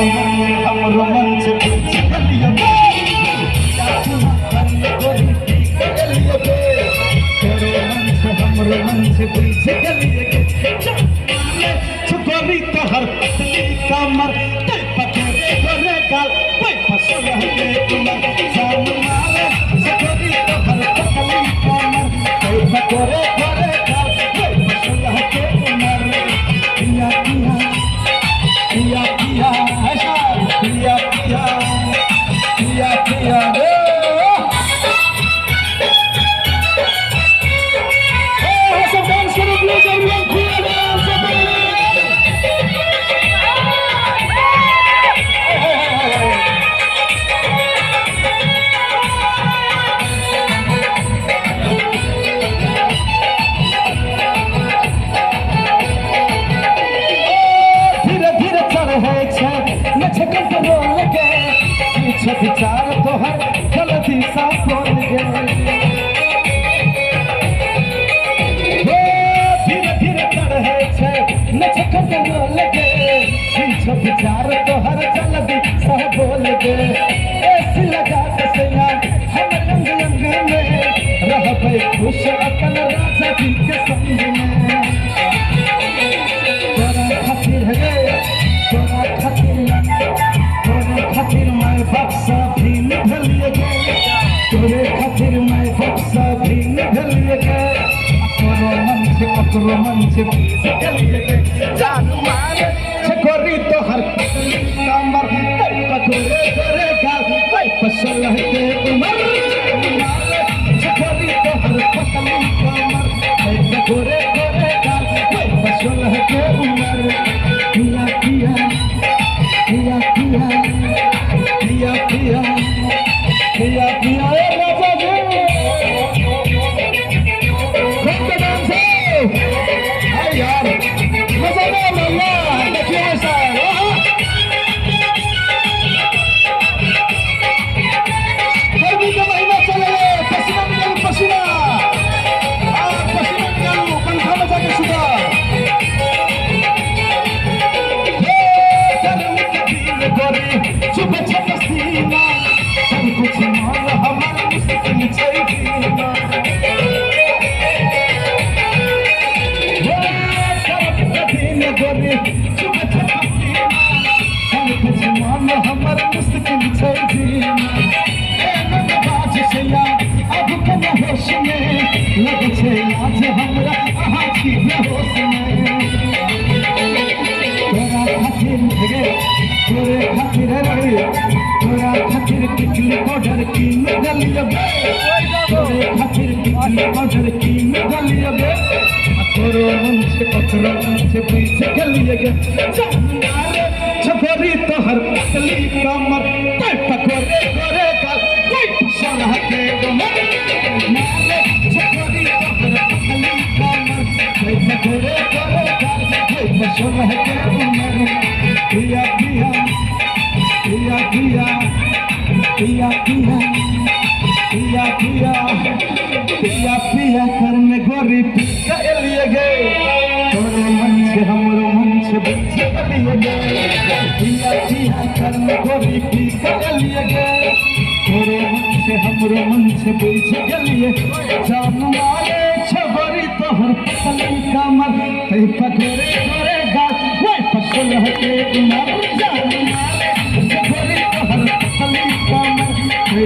हमरो मन से पूछ लिया हमरो मन से पूछ छुपी तो हर पतली कमर पकड़े गोरे गाल पसंद है तुम्हार जान मारे छुपी तो हर पतली कमर पकड़े गोरे गाल पसंद है तुम्हार पिया पिया पिया पिया ऐसा पिया पिया पिया पिया विचार तो हर गलती सा बोल गए धीरे धीरे चढ़े छे नचक लगे विचार तो हर जल्दी सा बोल गए ऐसी लगा सैया हम रंग रंग में रहबे खुश अपन राजा जी के संग में तोरा खातिर है तोरा खातिर मैं बक्सा भी निकल गए तोरे खातिर मैं बक्सा भी निकल गए अकरो मन से निकल गए जान मारे छकोरी तो हर कमर पकड़े करे गाल पसल है उमर छकोरी तो हर पतली कमर पकड़े करे गाल पसल है उमर पिया पिया पिया पिया पिया पिया पिया पिया राजा जी सबके नाम से हाय यार मजा ना मल्ला देखिए ऐसा गर्मी का महीना चले पसीना निकालू पसीना पसीना निकालू पंखा बजा के सुधा सुबह पसीना सब कुछ मान हमारा मुश्किल चाहिए गोरी सुबह पसीना सब कुछ मान हमारा मुश्किल चाहिए बाज सैया अब कम होश में लग छे आज हमरा आहा की बेहोश में तोरा खातिर तोरे खातिर रे तोरा खातिर टिकली पाउडर की निकलिए तोरे खातिर टिकली पाउडर की निकलिए तोरो मन से पकड़ो से पीछे गलिए छपरी तो हर पतली कमर पकड़े करे का कोई सलाह के उमर छपरी तो हर पतली कमर पकड़े करे का कोई सलाह के उमर पिया पिया पिया पिया पिया पिया पिया पिया पिया पिया कर में गोरी पिया लिए गए तोरे मन से हमरो मन से बच्चे लिए गए पिया पिया कर में गोरी पिया लिए गए तोरे मन से हमरो मन से बच्चे लिए जान मारे छबरी तो हर पतली कमर ते पकड़े करे गाल वो पसल है उमर जान मारे छबरी तो हर पतली कमर ते